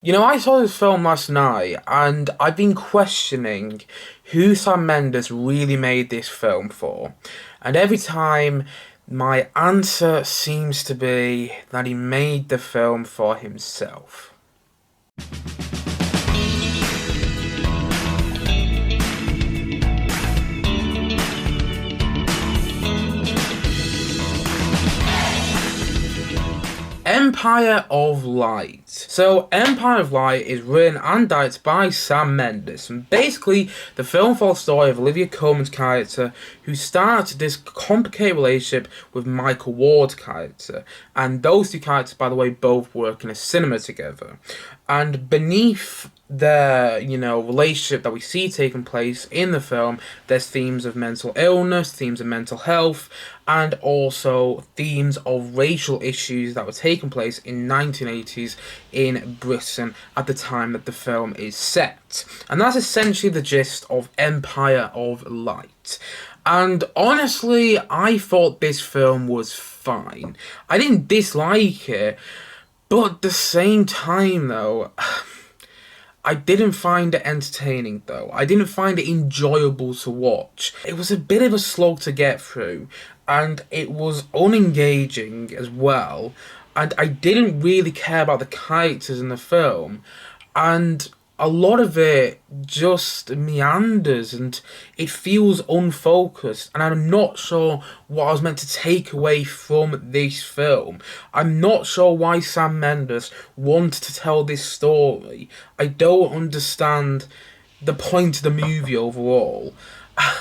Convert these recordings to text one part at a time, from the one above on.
I saw this film last night and I've been questioning who Sam Mendes really made this film for. And every time my answer seems to be that he made the film for himself. Empire of Light. So, Empire of Light is written and directed by Sam Mendes, and basically, the film follows the story of Olivia Colman's character, who starts this complicated relationship with Michael Ward's character, and those two characters, by the way, both work in a cinema together. And beneath their, relationship that we see taking place in the film, there's themes of mental illness, themes of mental health, and also themes of racial issues that were taking place in 1980s in Britain at the time that the film is set. And that's essentially the gist of Empire of Light. And honestly, I thought this film was fine. I didn't dislike it, but at the same time, though, I didn't find it entertaining, though. I didn't find it enjoyable to watch. It was a bit of a slog to get through, and it was unengaging as well. And I didn't really care about the characters in the film, and a lot of it just meanders and it feels unfocused, and I'm not sure what I was meant to take away from this film. I'm not sure why Sam Mendes wanted to tell this story. I don't understand the point of the movie overall.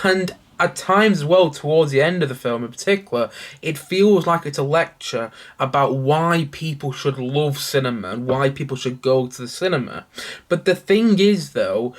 And at times as well, towards the end of the film in particular, it feels like it's a lecture about why people should love cinema and why people should go to the cinema. But the thing is, though,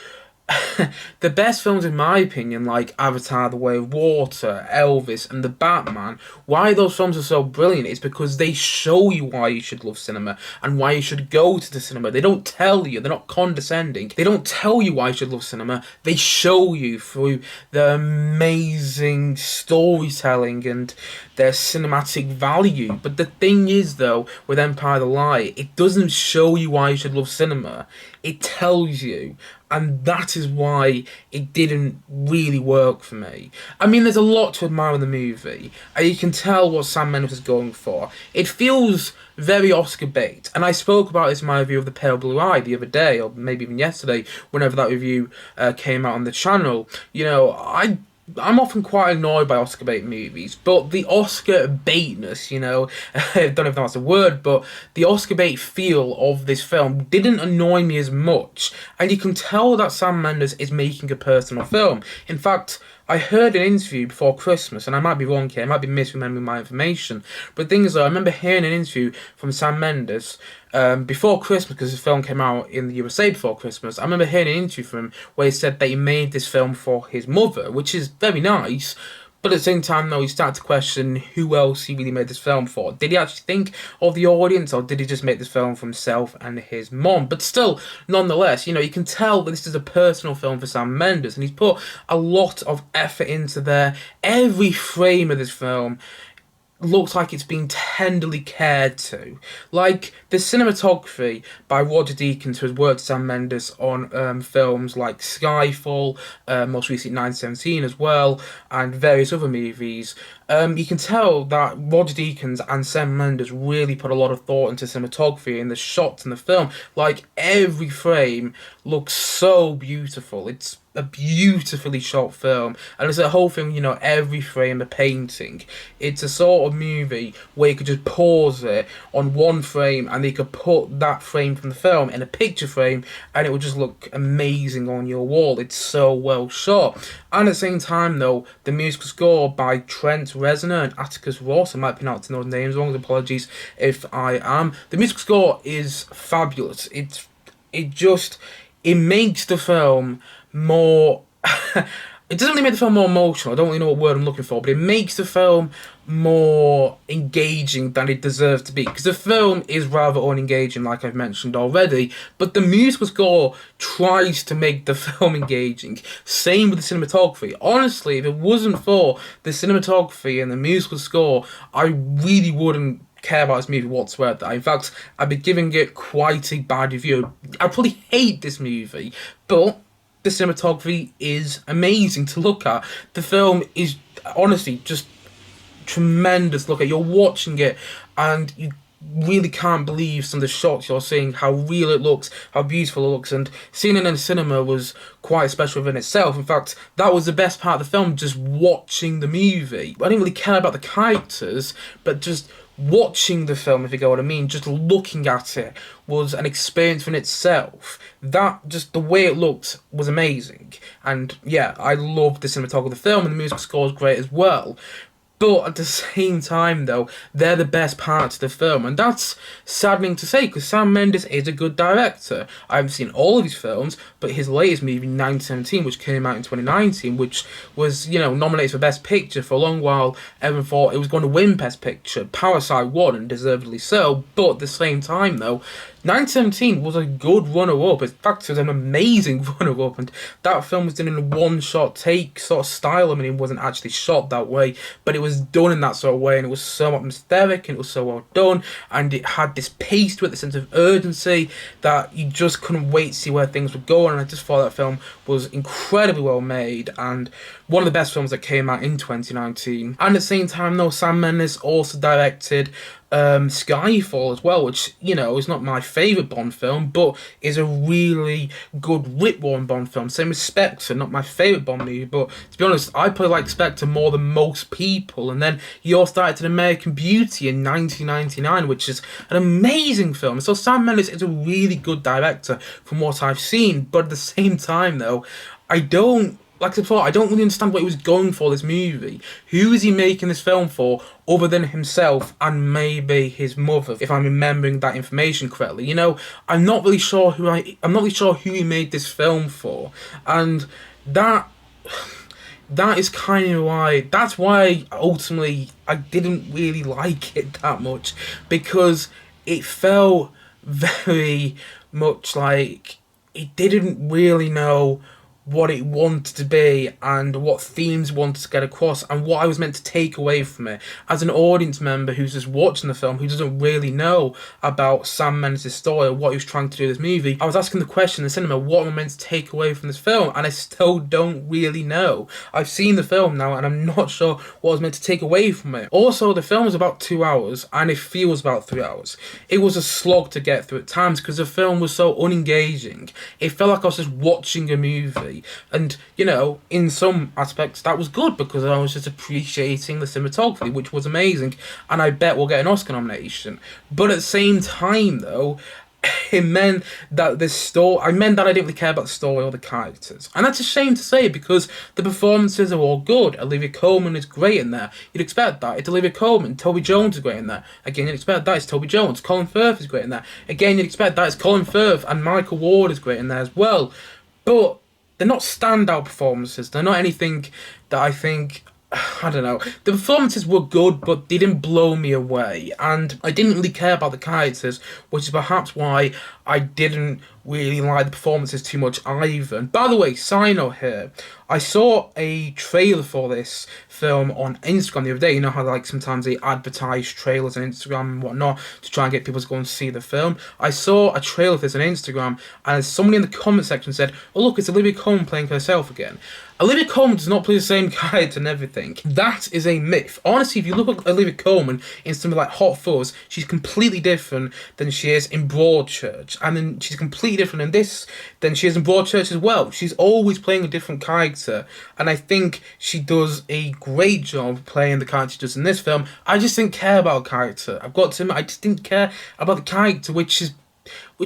the best films, in my opinion, like Avatar: The Way of Water, Elvis, and The Batman, why those films are so brilliant is because they show you why you should love cinema and why you should go to the cinema. They don't tell you, they're not condescending. They don't tell you why you should love cinema, they show you through the amazing storytelling and their cinematic value. But the thing is, though, with Empire of the Light, it doesn't show you why you should love cinema, it tells you. And that is why it didn't really work for me. I mean, there's a lot to admire in the movie, and you can tell what Sam Mendes is going for. It feels very Oscar bait, and I spoke about this in my review of The Pale Blue Eye the other day, or maybe even yesterday, whenever that review came out on the channel. I'm often quite annoyed by Oscar bait movies, but the Oscar baitness, I don't know if that's a word, but the Oscar bait feel of this film didn't annoy me as much, and you can tell that Sam Mendes is making a personal film. In fact, I heard an interview before Christmas, and I might be wrong here, I might be misremembering my information, but the thing is, though, I remember hearing an interview from Sam Mendes before Christmas, because the film came out in the USA before Christmas. I remember hearing an interview from him where he said that he made this film for his mother, which is very nice. But at the same time, though, he started to question who else he really made this film for. Did he actually think of the audience, or did he just make this film for himself and his mom? But still, nonetheless, you can tell that this is a personal film for Sam Mendes, and he's put a lot of effort into there. Every frame of this film looks like it's been tenderly cared to. Like, the cinematography by Roger Deakins, who has worked with Sam Mendes on films like Skyfall, most recently 917 as well, and various other movies. You can tell that Roger Deakins and Sam Mendes really put a lot of thought into cinematography and the shots in the film. Like, every frame looks so beautiful. It's a beautifully shot film, and it's a whole thing, every frame a painting. It's a sort of movie where you could just pause it on one frame and you could put that frame from the film in a picture frame and it would just look amazing on your wall. It's so well shot. And at the same time, though, the musical score by Trent Reznor and Atticus Ross, I might be pronouncing those names wrong, apologies if I am. The musical score is fabulous. It makes the film more it doesn't really make the film more emotional, I don't really know what word I'm looking for, but it makes the film more engaging than it deserves to be, because the film is rather unengaging, like I've mentioned already, but the musical score tries to make the film engaging. Same with the cinematography. Honestly, if it wasn't for the cinematography and the musical score, I really wouldn't care about this movie whatsoever. In fact, I'd be giving it quite a bad review. I probably hate this movie, but the cinematography is amazing to look at. The film is honestly just tremendous. Look at, you're watching it and you really can't believe some of the shots you're seeing, how real it looks, how beautiful it looks, and seeing it in the cinema was quite special within itself. In fact, that was the best part of the film, just watching the movie. I didn't really care about the characters, but just watching the film, if you get what I mean, just looking at it was an experience in itself. That, just the way it looked was amazing. And yeah, I loved the cinematography of the film, and the music score was great as well. But at the same time, though, they're the best parts of the film. And that's saddening to say, because Sam Mendes is a good director. I haven't seen all of his films, but his latest movie, 1917, which came out in 2019, which was, nominated for Best Picture for a long while, everyone thought it was going to win Best Picture. Parasite won, and deservedly so. But at the same time, though, 1917 was a good runner-up. In fact, it was an amazing runner-up, and that film was done in a one-shot take sort of style. I mean, it wasn't actually shot that way, but it was done in that sort of way, and it was so atmospheric, and it was so well done, and it had this pace to it, this sense of urgency, that you just couldn't wait to see where things were going, and I just thought that film was incredibly well made, and one of the best films that came out in 2019. And at the same time, though, Sam Mendes also directed Skyfall as well, which, is not my favourite Bond film, but is a really good Whitworth Bond film. Same with Spectre, not my favourite Bond movie, but to be honest, I probably like Spectre more than most people. And then he also started American Beauty in 1999, which is an amazing film. So Sam Mendes is a really good director from what I've seen, but at the same time, though, like I said before, I don't really understand what he was going for this movie. Who is he making this film for, other than himself and maybe his mother, if I'm remembering that information correctly? I'm not really sure who he made this film for, and that is kind of why. That's why ultimately I didn't really like it that much, because it felt very much like it didn't really know what it wanted to be and what themes wanted to get across and what I was meant to take away from it. As an audience member who's just watching the film, who doesn't really know about Sam Mendes' story or what he was trying to do in this movie, I was asking the question in the cinema, what am I meant to take away from this film? And I still don't really know. I've seen the film now and I'm not sure what I was meant to take away from it. Also, the film is about 2 hours and it feels about 3 hours. It was a slog to get through at times because the film was so unengaging. It felt like I was just watching a movie. And, in some aspects that was good because I was just appreciating the cinematography, which was amazing, and I bet we'll get an Oscar nomination. But at the same time, though, it meant that I didn't really care about the story or the characters. And that's a shame to say because the performances are all good. Olivia Colman is great in there. You'd expect that. It's Olivia Colman. Toby Jones is great in there. Again, you'd expect that. It's Toby Jones. Colin Firth is great in there. Again, you'd expect that. It's Colin Firth. And Michael Ward is great in there as well. But they're not standout performances. They're not anything that I think, I don't know. The performances were good, but they didn't blow me away. And I didn't really care about the characters, which is perhaps why I didn't really like the performances too much either. And by the way, side note here, I saw a trailer for this film on Instagram the other day. You know how sometimes they advertise trailers on Instagram and whatnot to try and get people to go and see the film. I saw a trailer for this on Instagram, and somebody in the comment section said, "Oh look, it's Olivia Colman playing herself again." Olivia Colman does not play the same character and everything. That is a myth. Honestly, if you look at Olivia Colman in something like Hot Fuzz, she's completely different than she is in Broadchurch. And then she's completely different in this than she is in Broadchurch as well. She's always playing a different character. And I think she does a great job playing the character she does in this film. I just didn't care about the character. I've got to admit, I just didn't care about the character, which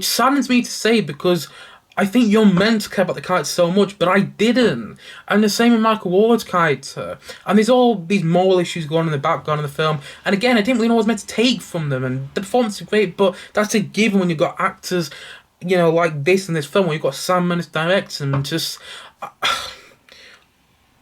saddens me to say because I think you're meant to care about the character so much, but I didn't. And the same with Michael Ward's character. And there's all these moral issues going on in the background of the film. And again, I didn't really know what I was meant to take from them. And the performances are great, but that's a given when you've got actors, like this in this film, where you've got Sam Mendes directing, and just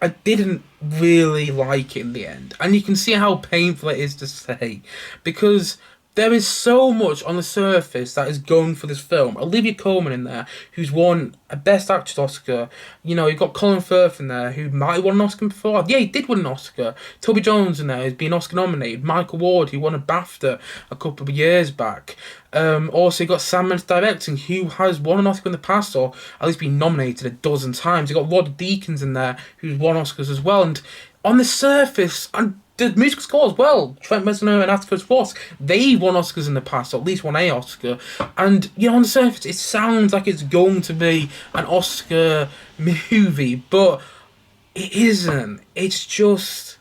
I didn't really like it in the end. And you can see how painful it is to say. Because there is so much on the surface that is going for this film. Olivia Colman in there, who's won a Best Actress Oscar. You know, you've got Colin Firth in there, who might have won an Oscar before. Yeah, he did win an Oscar. Toby Jones in there, who's been Oscar nominated. Michael Ward, who won a BAFTA a couple of years back. Also, you got Sam Mendes directing, who has won an Oscar in the past, or at least been nominated a dozen times. You got Rod Deakins in there, who's won Oscars as well. And on the surface, and the musical score as well, Trent Reznor and Atticus Ross, they've won Oscars in the past, or at least won a Oscar. And, you know, on the surface, it sounds like it's going to be an Oscar movie, but it isn't. It's just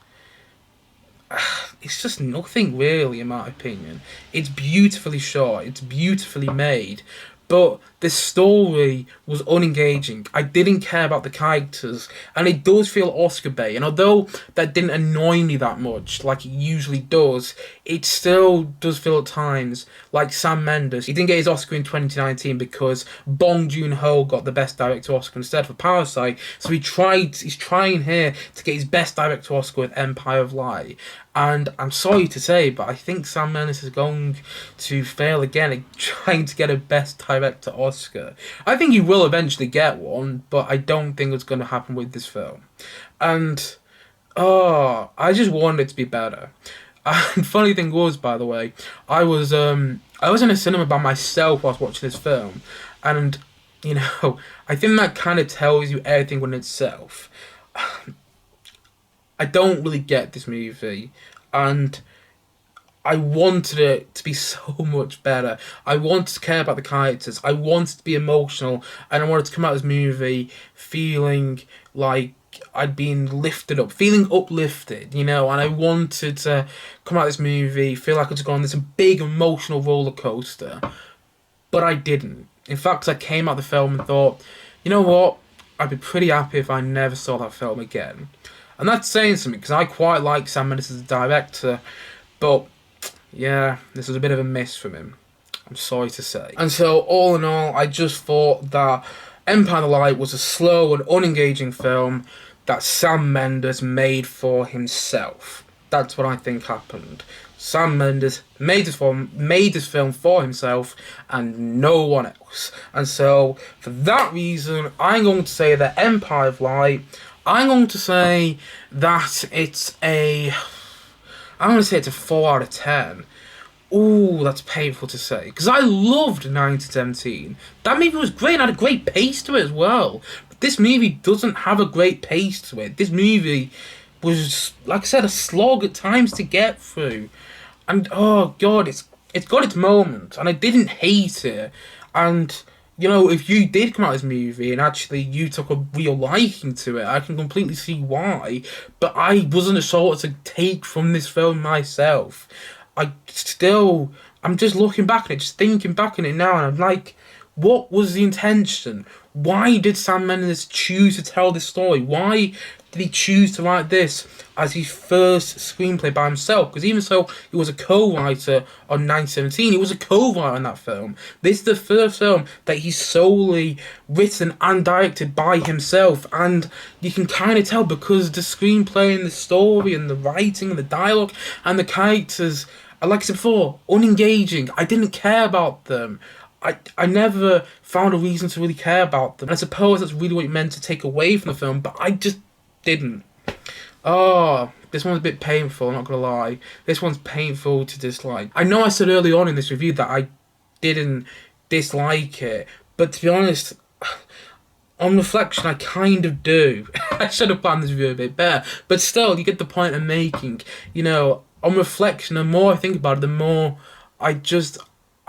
nothing really, in my opinion. It's beautifully shot, it's beautifully made, but the story was unengaging. I didn't care about the characters, and it does feel Oscar bait. And although that didn't annoy me that much, like it usually does, it still does feel at times like Sam Mendes. He didn't get his Oscar in 2019 because Bong Joon-ho got the Best Director Oscar instead for Parasite. So he's trying here to get his Best Director Oscar with Empire of Light. And I'm sorry to say, but I think Sam Mendes is going to fail again at trying to get a Best Director Oscar. I think he will eventually get one, but I don't think it's going to happen with this film. And, I just want it to be better. And funny thing was, by the way, I was in a cinema by myself whilst watching this film. And, you know, I think that kind of tells you everything in itself. I don't really get this movie, and I wanted it to be so much better. I wanted to care about the characters, I wanted to be emotional, and I wanted to come out of this movie feeling like I'd been lifted up, feeling uplifted, you know, and I wanted to come out of this movie, feel like I was going on this big emotional roller coaster, but I didn't. In fact, I came out of the film and thought, you know what, I'd be pretty happy if I never saw that film again. And that's saying something, because I quite like Sam Mendes as a director, but yeah, this was a bit of a miss from him, I'm sorry to say. And so, all in all, I just thought that Empire of Light was a slow and unengaging film that Sam Mendes made for himself. That's what I think happened. Sam Mendes made this film for himself and no one else. And so, for that reason, I'm going to say that Empire of Light, I'm going to say that it's a 4 out of 10. Ooh, that's painful to say, because I loved 1917. That movie was great and had a great pace to it as well. But this movie doesn't have a great pace to it. This movie was, like I said, a slog at times to get through. And, oh god, it's got its moments, and I didn't hate it. And, you know, if you did come out of this movie and actually you took a real liking to it, I can completely see why. But I wasn't sure what to take from this film myself. I'm just looking back on it, just thinking back on it now, and I'm like, what was the intention? Why did Sam Mendes choose to tell this story? Why did he choose to write this as his first screenplay by himself? Because even so, he was a co-writer on 1917. He was a co-writer on that film. This is the first film that he's solely written and directed by himself. And you can kind of tell, because the screenplay and the story and the writing and the dialogue and the characters are, like I said before, unengaging. I didn't care about them. I never found a reason to really care about them. And I suppose that's really what it meant to take away from the film, but I just didn't. Oh, this one's a bit painful, I'm not gonna lie. This one's painful to dislike. I know I said early on in this review that I didn't dislike it, but to be honest, on reflection, I kind of do. I should have planned this review a bit better, but still, you get the point I'm making. You know, on reflection, the more I think about it, the more I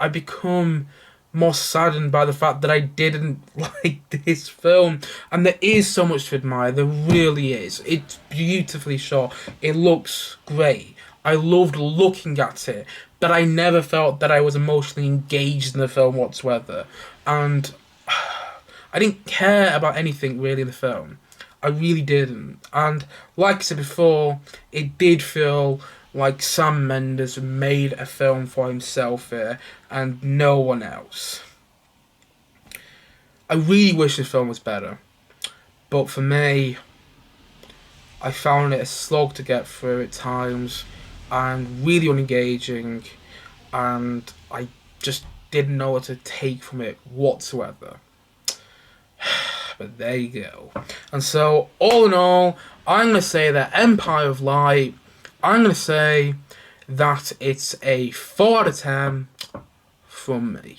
become more saddened by the fact that I didn't like this film. And there is so much to admire, there really is. It's beautifully shot, it looks great, I loved looking at it, but I never felt that I was emotionally engaged in the film whatsoever. And I didn't care about anything really in the film, I really didn't. And like I said before, it did feel like Sam Mendes made a film for himself here and no one else. I really wish this film was better, but for me, I found it a slog to get through at times and really unengaging. and I just didn't know what to take from it whatsoever. But there you go. And so, all in all, I'm going to say that Empire of Light, I'm going to say that it's a 4 out of 10 from me.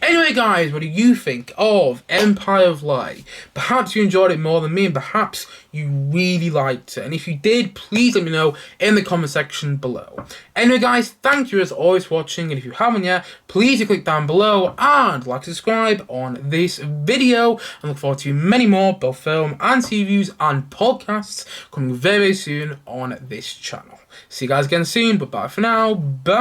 Anyway guys, what do you think of Empire of Light? Perhaps you enjoyed it more than me, and perhaps you really liked it. And if you did, please let me know in the comment section below. Anyway guys, thank you as always for watching, and if you haven't yet, please do click down below and like and subscribe on this video. I look forward to many more, both film and TV reviews and podcasts, coming very, very soon on this channel. See you guys again soon, but bye for now. Bye!